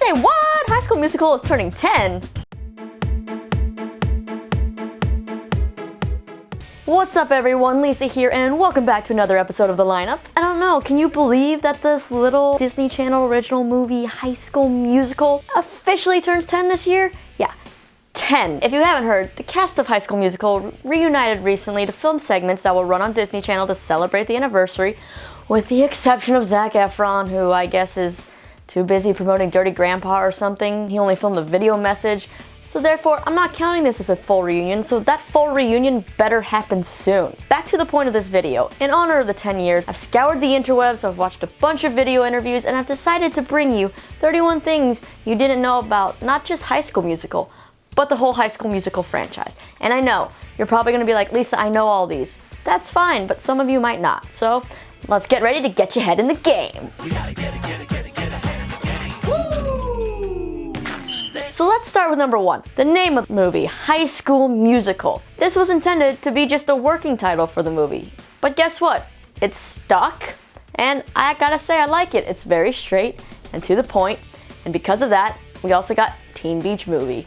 Say what? High School Musical is turning 10? What's up everyone, Lisa here, and welcome back to another episode of The Lineup. I don't know, can you believe that this little Disney Channel original movie, High School Musical, officially turns 10 this year? Yeah, 10. If you haven't heard, the cast of High School Musical reunited recently to film segments that will run on Disney Channel to celebrate the anniversary, with the exception of Zac Efron, who I guess is too busy promoting Dirty Grandpa or something. He only filmed a video message. So therefore, I'm not counting this as a full reunion, so that full reunion better happen soon. Back to the point of this video. In honor of the 10 years, I've scoured the interwebs, I've watched a bunch of video interviews, and I've decided to bring you 31 things you didn't know about not just High School Musical, but the whole High School Musical franchise. And I know, you're probably gonna be like, Lisa, I know all these. That's fine, but some of you might not. So, let's get ready to get your head in the game. So let's start with number 1, the name of the movie, High School Musical. This was intended to be just a working title for the movie. But guess what? It's stuck, and I gotta say I like it. It's very straight and to the point, and because of that, we also got Teen Beach Movie.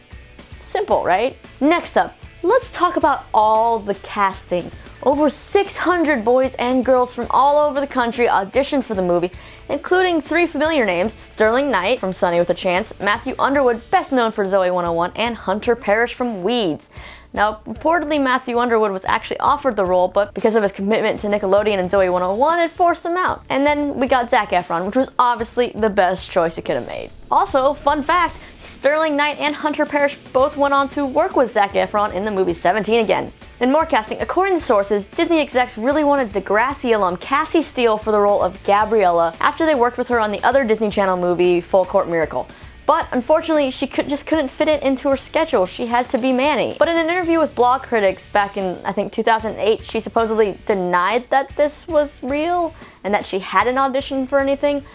Simple, right? Next up, let's talk about all the casting. Over 600 boys and girls from all over the country auditioned for the movie, including 3 familiar names: Sterling Knight from Sunny with a Chance, Matthew Underwood, best known for Zoey 101, and Hunter Parrish from Weeds. Now, reportedly Matthew Underwood was actually offered the role, but because of his commitment to Nickelodeon and Zoey 101, it forced him out. And then we got Zac Efron, which was obviously the best choice he could have made. Also, fun fact, Sterling Knight and Hunter Parrish both went on to work with Zac Efron in the movie 17 Again. In more casting, according to sources, Disney execs really wanted Degrassi alum Cassie Steele for the role of Gabriella after they worked with her on the other Disney Channel movie, Full Court Miracle. But unfortunately, she just couldn't fit it into her schedule. She had to be Manny. But in an interview with Blog Critics back in, I think, 2008, she supposedly denied that this was real and that she hadn't auditioned for anything.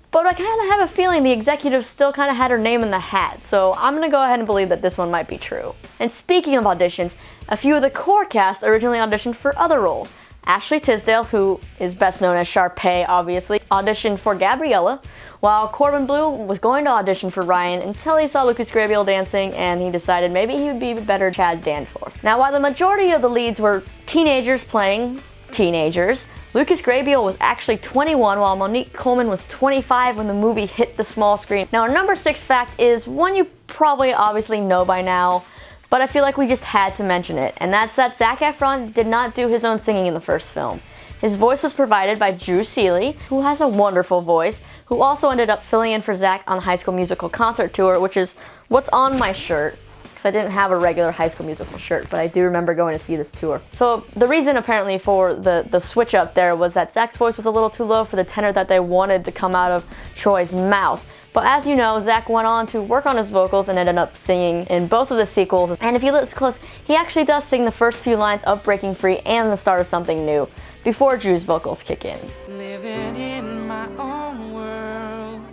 But I kind of have a feeling the executives still kind of had her name in the hat, so I'm gonna go ahead and believe that this one might be true. And speaking of auditions, a few of the core cast originally auditioned for other roles. Ashley Tisdale, who is best known as Sharpay, obviously, auditioned for Gabriella, while Corbin Bleu was going to audition for Ryan until he saw Lucas Grabeel dancing and he decided maybe he would be a better Chad Danforth. Now, while the majority of the leads were teenagers playing teenagers, Lucas Grabeel was actually 21 while Monique Coleman was 25 when the movie hit the small screen. Now, our number 6 fact is one you probably obviously know by now, but I feel like we just had to mention it, and that's that Zac Efron did not do his own singing in the first film. His voice was provided by Drew Seeley, who has a wonderful voice, who also ended up filling in for Zac on the High School Musical concert tour, which is what's on my shirt, because I didn't have a regular High School Musical shirt, but I do remember going to see this tour. So the reason apparently for the switch up there was that Zac's voice was a little too low for the tenor that they wanted to come out of Troy's mouth. But as you know, Zac went on to work on his vocals and ended up singing in both of the sequels. And if you listen close, he actually does sing the first few lines of Breaking Free and the start of Something New before Drew's vocals kick in. Living in my own world,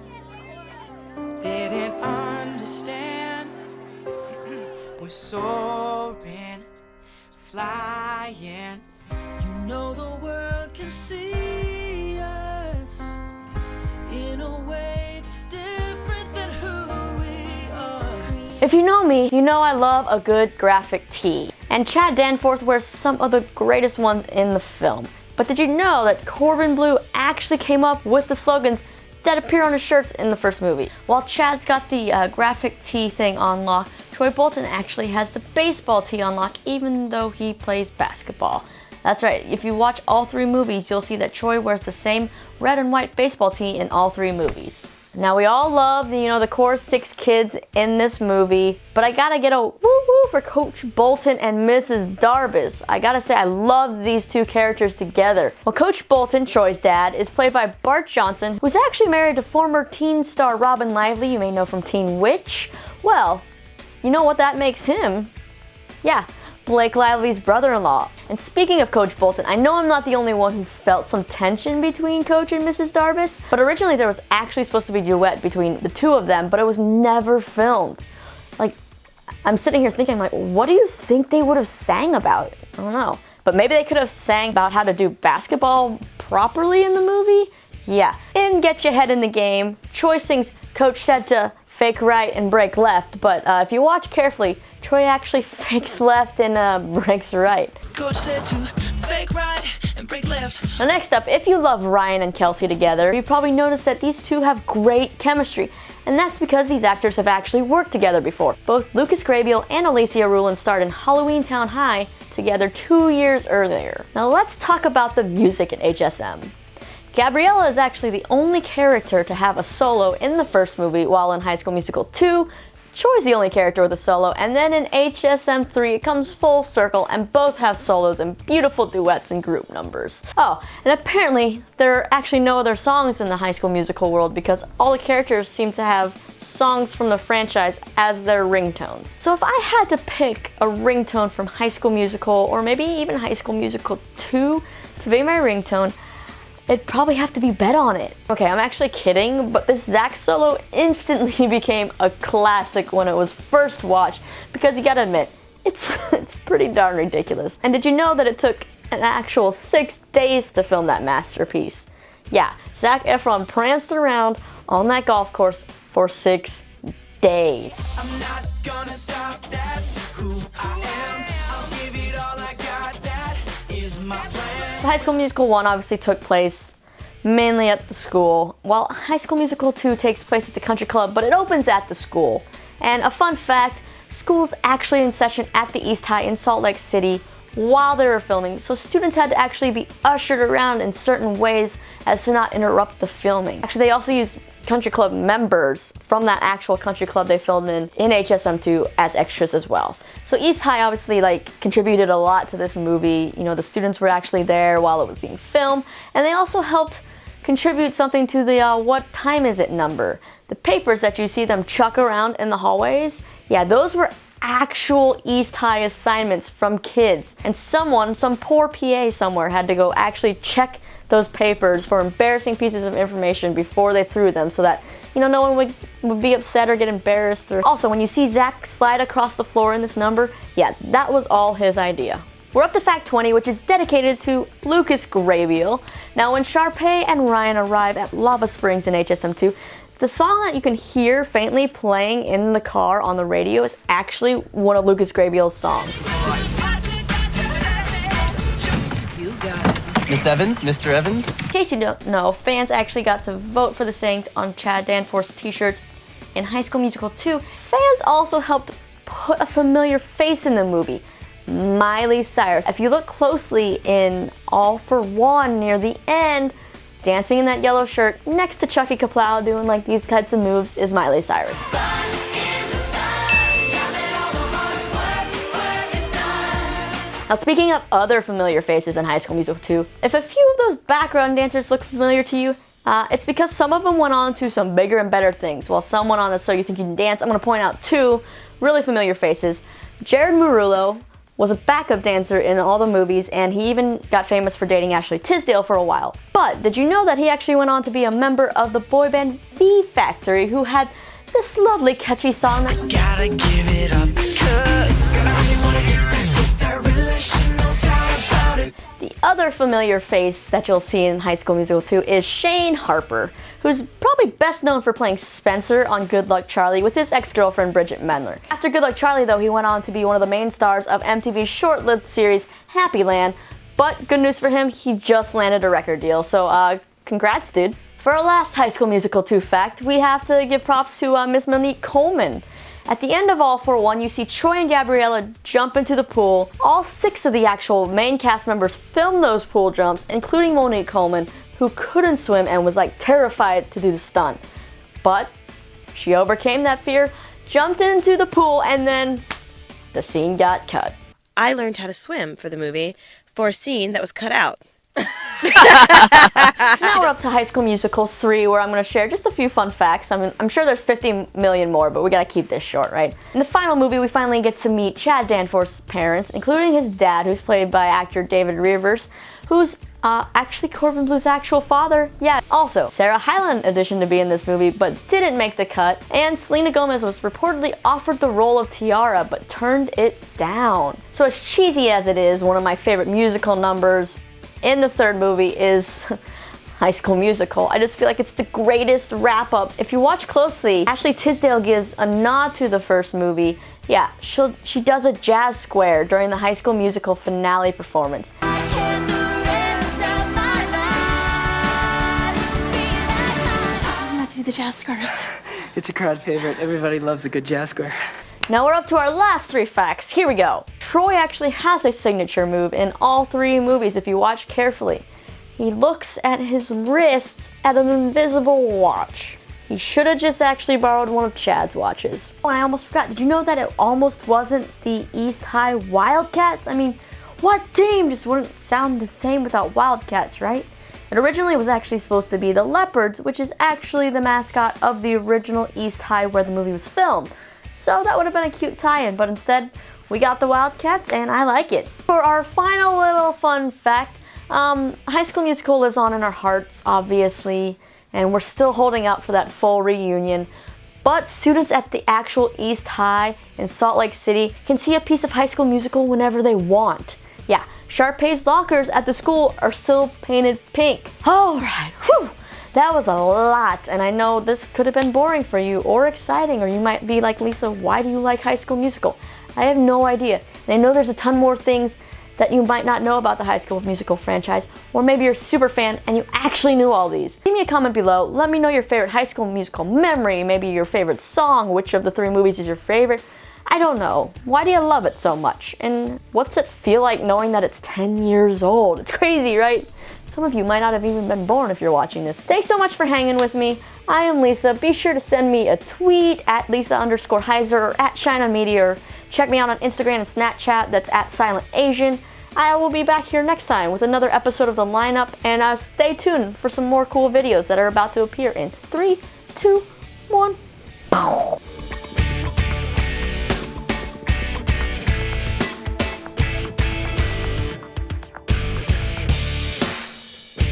didn't understand. We're soaring, flying. You know the world can see us in a way that's different than who we are. If you know me, you know I love a good graphic tee. And Chad Danforth wears some of the greatest ones in the film. But did you know that Corbin Bleu actually came up with the slogans that appear on his shirts in the first movie? While Chad's got the graphic tee thing on lock, Troy Bolton actually has the baseball tee on lock, even though he plays basketball. That's right, if you watch all 3 movies, you'll see that Troy wears the same red and white baseball tee in all 3 movies. Now, we all love the core 6 kids in this movie, but I gotta get a woo-woo for Coach Bolton and Mrs. Darbus. I gotta say, I love these 2 characters together. Well, Coach Bolton, Troy's dad, is played by Bart Johnson, who's actually married to former teen star Robin Lively, you may know from Teen Witch. Well, you know what that makes him? Yeah, Blake Lively's brother-in-law. And speaking of Coach Bolton, I know I'm not the only one who felt some tension between Coach and Mrs. Darbus, but originally there was actually supposed to be a duet between the 2 of them, but it was never filmed. Like, I'm sitting here thinking, like, what do you think they would have sang about? I don't know. But maybe they could have sang about how to do basketball properly in the movie? Yeah. In Get Your Head in the Game, Troy sings Coach Said to fake right and break left, but if you watch carefully, Troy actually fakes left and breaks right. Coach said to fake right and break left. Now next up, if you love Ryan and Kelsey together, you've probably noticed that these two have great chemistry, and that's because these actors have actually worked together before. Both Lucas Grabeel and Alicia Rulin starred in Halloween Town High together 2 years earlier. Now let's talk about the music in HSM. Gabriella is actually the only character to have a solo in the first movie, while in High School Musical 2, Troy's the only character with a solo, and then in HSM 3 it comes full circle and both have solos and beautiful duets and group numbers. Oh, and apparently there are actually no other songs in the High School Musical world because all the characters seem to have songs from the franchise as their ringtones. So if I had to pick a ringtone from High School Musical, or maybe even High School Musical 2 to be my ringtone, it'd probably have to be Bet On It. Okay, I'm actually kidding, but this Zach solo instantly became a classic when it was first watched because you gotta admit, it's pretty darn ridiculous. And did you know that it took an actual 6 days to film that masterpiece? Yeah, Zac Efron pranced around on that golf course for 6 days. I'm not gonna stop, that's who I am. I'll give it all I got, that is my plan. High School Musical 1 obviously took place mainly at the school, while High School Musical 2 takes place at the country club, but it opens at the school. And a fun fact, school's actually in session at the East High in Salt Lake City while they were filming, so students had to actually be ushered around in certain ways as to not interrupt the filming. Actually, they also used country club members from that actual country club they filmed in HSM2 as extras as well. So East High obviously contributed a lot to this movie. You know, the students were actually there while it was being filmed, and they also helped contribute something to the What Time Is It number. The papers that you see them chuck around in the hallways, yeah, those were actual East High assignments from kids. And some poor PA somewhere had to go actually check those papers for embarrassing pieces of information before they threw them so that, you know, no one would be upset or get embarrassed. Also, when you see Zach slide across the floor in this number, yeah, that was all his idea. We're up to Fact 20, which is dedicated to Lucas Grabeel. Now, when Sharpay and Ryan arrive at Lava Springs in HSM2, the song that you can hear faintly playing in the car on the radio is actually one of Lucas Grabeel's songs. Miss Evans, Mr. Evans? In case you don't know, fans actually got to vote for the sayings on Chad Danforth's t-shirts in High School Musical 2. Fans also helped put a familiar face in the movie, Miley Cyrus. If you look closely in All for One near the end, dancing in that yellow shirt next to Chucky Kaplow doing these types of moves is Miley Cyrus. Now, speaking of other familiar faces in High School Musical 2, if a few of those background dancers look familiar to you, it's because some of them went on to some bigger and better things, while some went on to So You Think You Can Dance. I'm going to point out 2 really familiar faces. Jared Murillo was a backup dancer in all the movies, and he even got famous for dating Ashley Tisdale for a while. But did you know that he actually went on to be a member of the boy band V Factory, who had this lovely catchy song that Gotta give it up, 'cause I really wanna get that relation, no doubt about it. The other familiar face that you'll see in High School Musical 2 is Shane Harper, who's probably best known for playing Spencer on Good Luck Charlie with his ex-girlfriend Bridget Mendler. After Good Luck Charlie, though, he went on to be one of the main stars of MTV's short-lived series Happy Land, but good news for him, he just landed a record deal, so congrats, dude. For our last High School Musical 2 fact, we have to give props to Miss Monique Coleman. At the end of All for One, you see Troy and Gabriella jump into the pool. All 6 of the actual main cast members filmed those pool jumps, including Monique Coleman, who couldn't swim and was terrified to do the stunt. But she overcame that fear, jumped into the pool, and then the scene got cut. I learned how to swim for the movie for a scene that was cut out. Now we're up to High School Musical 3, where I'm going to share just a few fun facts. I'm sure there's 50 million more, but we got to keep this short, right? In the final movie, we finally get to meet Chad Danforth's parents, including his dad, who's played by actor David Rivers, who's actually Corbin Blue's actual father. Yeah, also, Sarah Hyland auditioned to be in this movie, but didn't make the cut, and Selena Gomez was reportedly offered the role of Tiara, but turned it down. So as cheesy as it is, one of my favorite musical numbers in the third movie is High School Musical. I just feel like it's the greatest wrap-up. If you watch closely, Ashley Tisdale gives a nod to the first movie. Yeah, she does a jazz square during the High School Musical finale performance. The jazz squares. It's a crowd favorite. Everybody loves a good jazz square. Now we're up to our last 3 facts. Here we go. Troy actually has a signature move in all 3 movies if you watch carefully. He looks at his wrist at an invisible watch. He should have just actually borrowed one of Chad's watches. Oh, and I almost forgot. Did you know that it almost wasn't the East High Wildcats? I mean, what team just wouldn't sound the same without Wildcats, right? It originally was actually supposed to be the Leopards, which is actually the mascot of the original East High where the movie was filmed. So that would have been a cute tie-in, but instead we got the Wildcats and I like it. For our final little fun fact, High School Musical lives on in our hearts, obviously, and we're still holding out for that full reunion. But students at the actual East High in Salt Lake City can see a piece of High School Musical whenever they want. Yeah. Sharpay's lockers at the school are still painted pink. Alright, whew, that was a lot, and I know this could have been boring for you or exciting, or you might be like, Lisa, why do you like High School Musical? I have no idea, and I know there's a ton more things that you might not know about the High School Musical franchise, or maybe you're a super fan and you actually knew all these. Leave me a comment below, let me know your favorite High School Musical memory, maybe your favorite song, which of the 3 movies is your favorite. I don't know. Why do you love it so much? And what's it feel like knowing that it's 10 years old? It's crazy, right? Some of you might not have even been born if you're watching this. Thanks so much for hanging with me. I am Lisa. Be sure to send me a tweet at Lisa_Heiser or at Shine On Media, or check me out on Instagram and Snapchat. That's at Silent Asian. I will be back here next time with another episode of The Lineup, and stay tuned for some more cool videos that are about to appear in 3, 2,